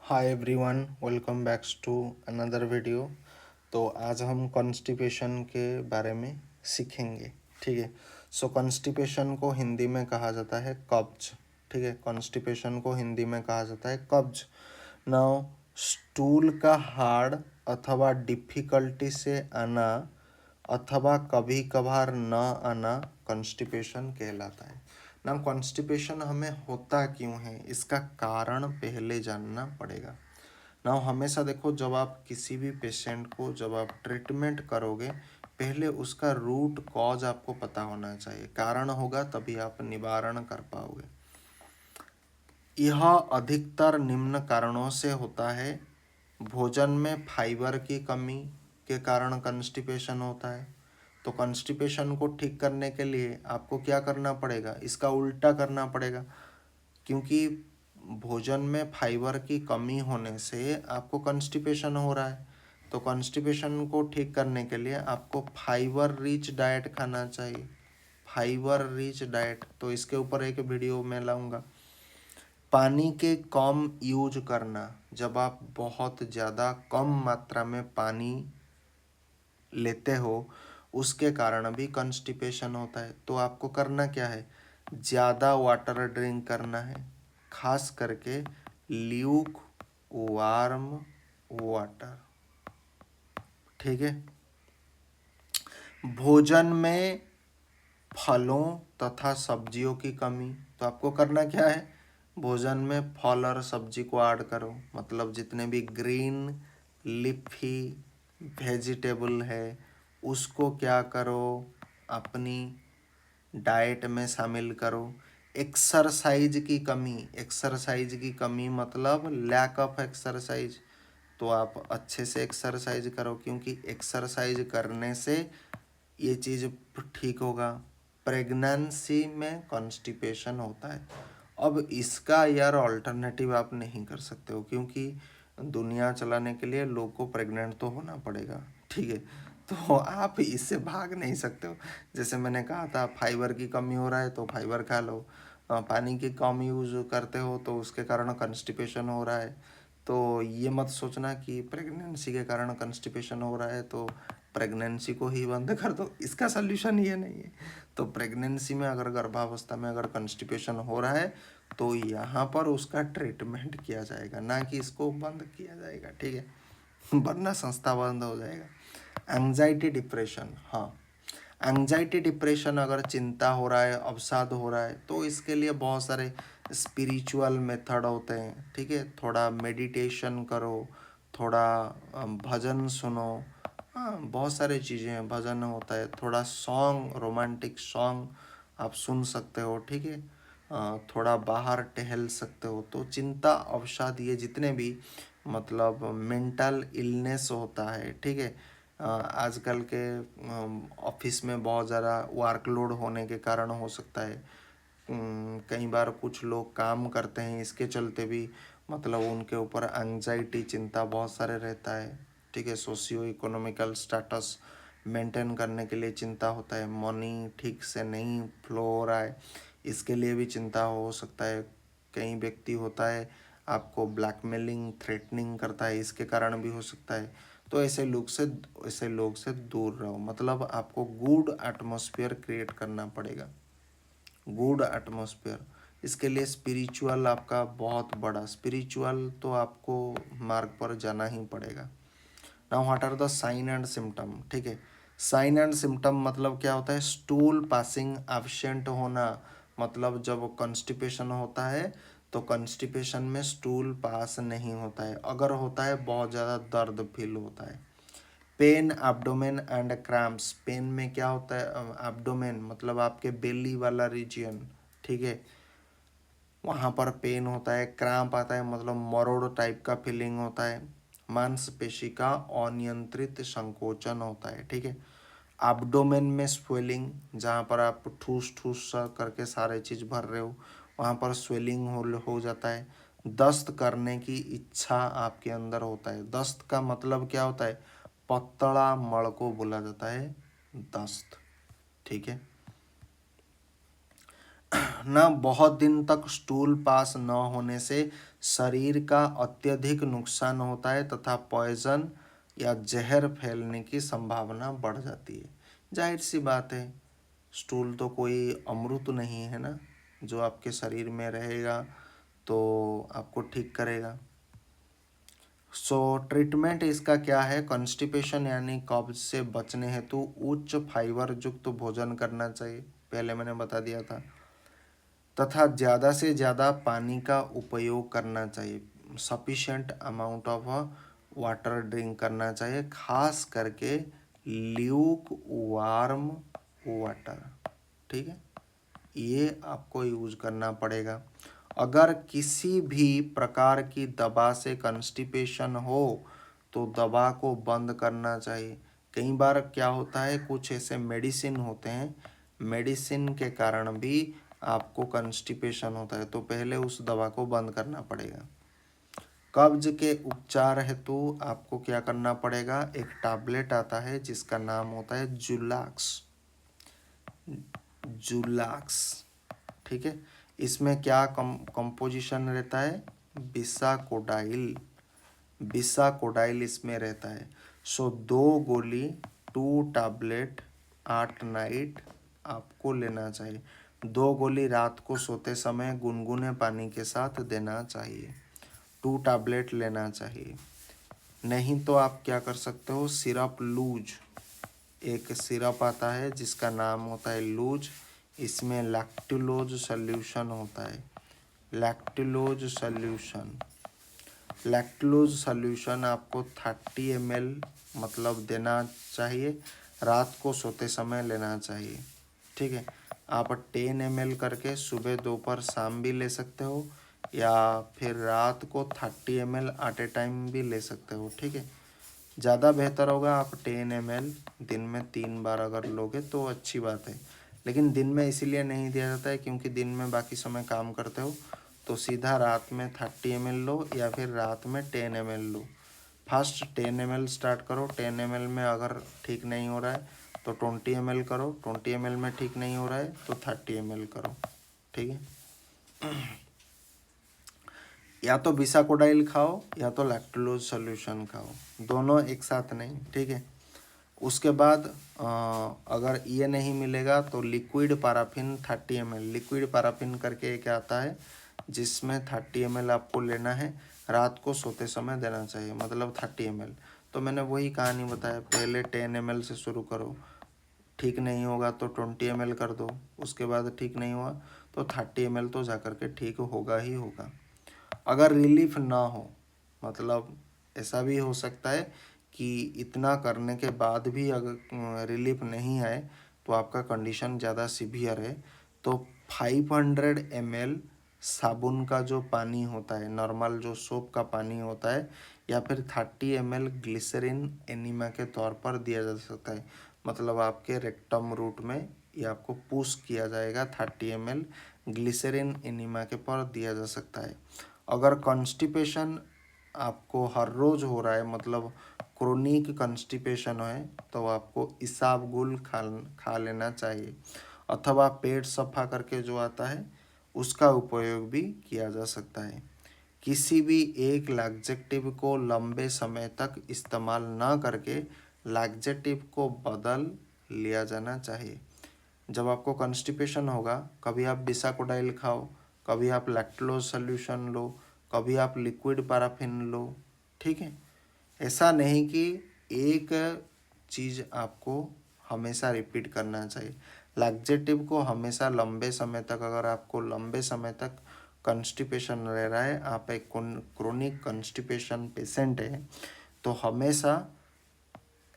Hi everyone, welcome back to another video. तो आज हम कॉन्स्टिपेशन के बारे में सीखेंगे। ठीक है। सो कॉन्स्टिपेशन को हिंदी में कहा जाता है कब्ज। ठीक है, कॉन्स्टिपेशन को हिंदी में कहा जाता है कब्ज। नाउ स्टूल का हार्ड अथवा डिफिकल्टी से आना अथवा कभी कभार न आना कॉन्स्टिपेशन कहलाता है। ना कॉन्स्टिपेशन हमें होता क्यों है, इसका कारण पहले जानना पड़ेगा। ना हमेशा देखो, जब आप किसी भी पेशेंट को जब आप ट्रीटमेंट करोगे, पहले उसका रूट कॉज आपको पता होना चाहिए। कारण होगा तभी आप निवारण कर पाओगे। यह अधिकतर निम्न कारणों से होता है। भोजन में फाइबर की कमी के कारण कंस्टिपेशन होता है। तो कंस्टिपेशन को ठीक करने के लिए आपको क्या करना पड़ेगा, इसका उल्टा करना पड़ेगा। क्योंकि भोजन में फाइबर की कमी होने से आपको कंस्टिपेशन हो रहा है। तो कंस्टिपेशन को ठीक करने के लिए आपको फाइबर रिच डाइट खाना चाहिए। फाइबर रिच डाइट, तो इसके ऊपर एक वीडियो मैं लाऊंगा। पानी के कम यूज करना, जब आप बहुत ज़्यादा कम मात्रा में पानी लेते हो उसके कारण भी कंस्टिपेशन होता है। तो आपको करना क्या है, ज़्यादा वाटर ड्रिंक करना है, खास करके ल्यूक वार्म वाटर। ठीक है। भोजन में फलों तथा सब्जियों की कमी, तो आपको करना क्या है, भोजन में फल और सब्जी को ऐड करो। मतलब जितने भी ग्रीन लिफी वेजिटेबल है उसको क्या करो, अपनी डाइट में शामिल करो। एक्सरसाइज की कमी, एक्सरसाइज की कमी मतलब लैक ऑफ एक्सरसाइज। तो आप अच्छे से एक्सरसाइज करो, क्योंकि एक्सरसाइज करने से ये चीज़ ठीक होगा। प्रेगनेंसी में कॉन्स्टिपेशन होता है। अब इसका यार ऑल्टरनेटिव आप नहीं कर सकते हो, क्योंकि दुनिया चलाने के लिए लोग को प्रेग्नेंट तो होना पड़ेगा। ठीक है। तो आप इससे भाग नहीं सकते हो। जैसे मैंने कहा था, फाइबर की कमी हो रहा है तो फाइबर खा लो। पानी की कम यूज़ करते हो तो उसके कारण कंस्टिपेशन हो रहा है। तो ये मत सोचना कि प्रेगनेंसी के कारण कंस्टिपेशन हो रहा है तो प्रेगनेंसी को ही बंद कर दो। इसका सल्यूशन ये नहीं है। तो प्रेगनेंसी में अगर गर्भावस्था में अगर कंस्टिपेशन हो रहा है तो यहाँ पर उसका ट्रीटमेंट किया जाएगा, ना कि इसको बंद किया जाएगा। ठीक है, वरना संस्था बंद हो जाएगा। एंजाइटी डिप्रेशन, हाँ, एंजाइटी डिप्रेशन अगर चिंता हो रहा है, अवसाद हो रहा है, तो इसके लिए बहुत सारे स्पिरिचुअल मेथड होते हैं। ठीक है, थोड़ा मेडिटेशन करो, थोड़ा भजन सुनो। हाँ, बहुत सारी चीज़ें हैं, भजन होता है, थोड़ा सॉन्ग, रोमांटिक सॉन्ग आप सुन सकते हो। ठीक है, थोड़ा बाहर टहल सकते हो। तो चिंता, अवसाद, ये जितने भी मतलब मेंटल इलनेस होता है, ठीक है, आजकल के ऑफिस में बहुत ज़्यादा वर्कलोड होने के कारण हो सकता है। कई बार कुछ लोग काम करते हैं, इसके चलते भी मतलब उनके ऊपर एंजाइटी, चिंता बहुत सारे रहता है। ठीक है, सोशियो इकोनॉमिकल स्टेटस मेंटेन करने के लिए चिंता होता है। मनी ठीक से नहीं फ्लो हो रहा है, इसके लिए भी चिंता हो सकता है। कई व्यक्ति होता है आपको ब्लैकमेलिंग, थ्रेटनिंग करता है, इसके कारण भी हो सकता है। तो ऐसे लोग से दूर रहो। मतलब आपको गुड एटमॉस्फेयर क्रिएट करना पड़ेगा, गुड एटमॉस्फेयर। इसके लिए स्पिरिचुअल आपका बहुत बड़ा, स्पिरिचुअल तो आपको मार्ग पर जाना ही पड़ेगा। Now what are the sign and symptom. ठीक है, साइन एंड सिम्टम मतलब क्या होता है, स्टूल पासिंग एब्सेंट होना। मतलब जब कॉन्स्टिपेशन होता है तो कॉन्स्टिपेशन में स्टूल पास नहीं होता है। अगर होता है बहुत ज़्यादा दर्द फील होता है। Pain, abdomen and cramps. Pain में क्या होता है, एब्डोमेन मतलब आपके बेली वाला रीजियन। ठीक है, वहाँ पर पेन होता है। क्रैम्प आता है मतलब मरोड़ टाइप का फीलिंग होता है। मांसपेशी का अनियंत्रित संकोचन होता है। ठीक है, एब्डोमेन में स्वेलिंग, जहाँ पर आप ठूस ठूस सा करके सारे चीज़ भर रहे हो, वहाँ पर स्वेलिंग हो जाता है। दस्त करने की इच्छा आपके अंदर होता है। दस्त का मतलब क्या होता है, पतला मल को बोला जाता है दस्त। ठीक है, ना बहुत दिन तक स्टूल पास न होने से शरीर का अत्यधिक नुकसान होता है तथा पॉइजन या जहर फैलने की संभावना बढ़ जाती है। जाहिर सी बात है, स्टूल तो कोई अमृत नहीं है ना, जो आपके शरीर में रहेगा तो आपको ठीक करेगा। सो ट्रीटमेंट इसका क्या है? कॉन्स्टिपेशन यानी कब्ज से बचने हेतु उच्च फाइबर युक्त भोजन करना चाहिए, पहले मैंने बता दिया था, तथा ज़्यादा से ज़्यादा पानी का उपयोग करना चाहिए। Sufficient amount of water drink करना चाहिए, खास करके ल्यूक वार्म वाटर। ठीक है, ये आपको यूज करना पड़ेगा। अगर किसी भी प्रकार की दवा से कंस्टिपेशन हो तो दवा को बंद करना चाहिए। कई बार क्या होता है, कुछ ऐसे मेडिसिन होते हैं, मेडिसिन के कारण भी आपको कंस्टिपेशन होता है, तो पहले उस दवा को बंद करना पड़ेगा। कब्ज के उपचार हेतु आपको क्या करना पड़ेगा? एक टैबलेट आता है जिसका नाम होता है जुलाक्स। जुलाक्स, ठीक है। इसमें क्या कंपोजिशन रहता है? बिसाकोडाइल। बिसाकोडाइल इसमें रहता है। सो 2 गोली 2 टैबलेट 8 नाइट आपको लेना चाहिए। 2 गोली रात को सोते समय गुनगुने पानी के साथ देना चाहिए। 2 टैबलेट लेना चाहिए। नहीं तो आप क्या कर सकते हो, सिरप लूज, एक सिरप आता है जिसका नाम होता है लूज, इसमें लैक्टुलोज सॉल्यूशन होता है। लैक्टुलोज सॉल्यूशन, लैक्टुलोज सॉल्यूशन आपको 30 ml मतलब देना चाहिए, रात को सोते समय लेना चाहिए। ठीक है, आप 10 ml करके सुबह दोपहर शाम भी ले सकते हो, या फिर रात को 30 ml एट ए टाइम भी ले सकते हो। ठीक है, ज़्यादा बेहतर होगा आप 10 ml दिन में 3 बार अगर लोगे तो अच्छी बात है। लेकिन दिन में इसीलिए नहीं दिया जाता है क्योंकि दिन में बाकी समय काम करते हो, तो सीधा रात में 30 ml लो या फिर रात में 10 ml लो। फर्स्ट 10 ml स्टार्ट करो, 10 ml में अगर ठीक नहीं हो रहा है तो 20 ml करो, 20 ml में ठीक नहीं हो रहा है तो 30 ml करो। ठीक है, या तो बिसाकोडाइल खाओ या तो लैक्टुलोज सॉल्यूशन खाओ, दोनों एक साथ नहीं। ठीक है, उसके बाद अगर ये नहीं मिलेगा तो liquid paraffin 30 ml, liquid paraffin करके एक आता है जिसमें 30 ml आपको लेना है, रात को सोते समय देना चाहिए, मतलब 30 ml। तो मैंने वही कहानी बताया, पहले 10 ml से शुरू करो, ठीक नहीं होगा तो 20 ml कर दो, उसके बाद ठीक नहीं हुआ तो 30 ml तो जा कर के ठीक होगा ही होगा। अगर रिलीफ ना हो, मतलब ऐसा भी हो सकता है कि इतना करने के बाद भी अगर रिलीफ नहीं आए तो आपका कंडीशन ज़्यादा सीवियर है, तो 500 ml साबुन का जो पानी होता है, नॉर्मल जो सोप का पानी होता है, या फिर 30 ml ग्लिसरीन एनिमा के तौर पर दिया जा सकता है। मतलब आपके रेक्टम रूट में ये आपको पुश किया जाएगा, 30 ml ग्लिसरीन एनिमा के पर दिया जा सकता है। अगर कॉन्स्टिपेशन आपको हर रोज़ हो रहा है, मतलब क्रोनिक कॉन्स्टिपेशन है, तो आपको इसाबगुल खा लेना चाहिए, अथवा पेट सफा करके जो आता है उसका उपयोग भी किया जा सकता है। किसी भी एक लैक्सेटिव को लंबे समय तक इस्तेमाल ना करके लैक्सेटिव को बदल लिया जाना चाहिए। जब आपको कॉन्स्टिपेशन होगा, कभी आप बिसाकोडाइल खाओ, कभी आप लैक्टुलोज सॉल्यूशन लो, कभी आप लिक्विड पैराफिन लो। ठीक है, ऐसा नहीं कि एक चीज़ आपको हमेशा रिपीट करना चाहिए। लैक्सेटिव को हमेशा लंबे समय तक, अगर आपको लंबे समय तक कॉन्स्टिपेशन रह रहा है, आप एक क्रोनिक कॉन्स्टिपेशन पेशेंट है, तो हमेशा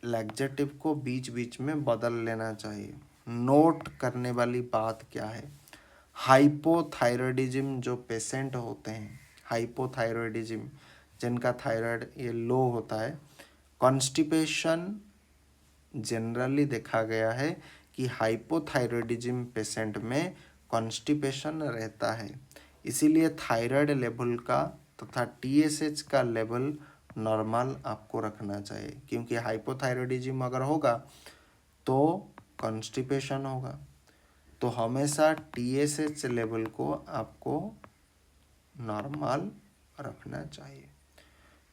लैक्सेटिव को बीच बीच में बदल लेना चाहिए। नोट करने वाली बात क्या है, हाइपोथायरॉयडिज्म जो पेशेंट होते हैं, हाइपोथायरॉयडिज्म जिनका थायराइड ये लो होता है, कॉन्स्टिपेशन जनरली देखा गया है कि हाइपोथायरॉयडिज्म पेशेंट में कॉन्स्टिपेशन रहता है। इसीलिए थायराइड लेवल का तथा TSH का लेवल नॉर्मल आपको रखना चाहिए, क्योंकि हाइपोथायरॉयडिज्म अगर होगा तो कॉन्स्टिपेशन होगा। तो हमेशा TSH लेवल को आपको नॉर्मल रखना चाहिए।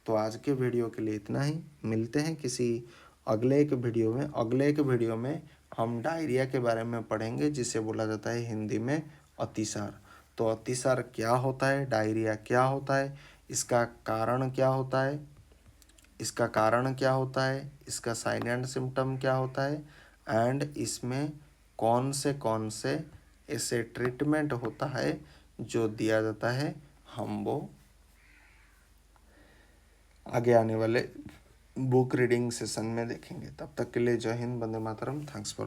तो आज के वीडियो के लिए इतना ही। मिलते हैं किसी अगले एक वीडियो में। अगले एक वीडियो में हम डायरिया के बारे में पढ़ेंगे, जिसे बोला जाता है हिंदी में अतिसार। तो अतिसार क्या होता है, डायरिया क्या होता है, इसका कारण क्या होता है, इसका साइन एंड सिम्टम क्या होता है, एंड इसमें कौन से ऐसे ट्रीटमेंट होता है जो दिया जाता है, हम वो आगे आने वाले बुक रीडिंग सेशन में देखेंगे। तब तक के लिए जय हिंद, वंदे मातरम। Thanks for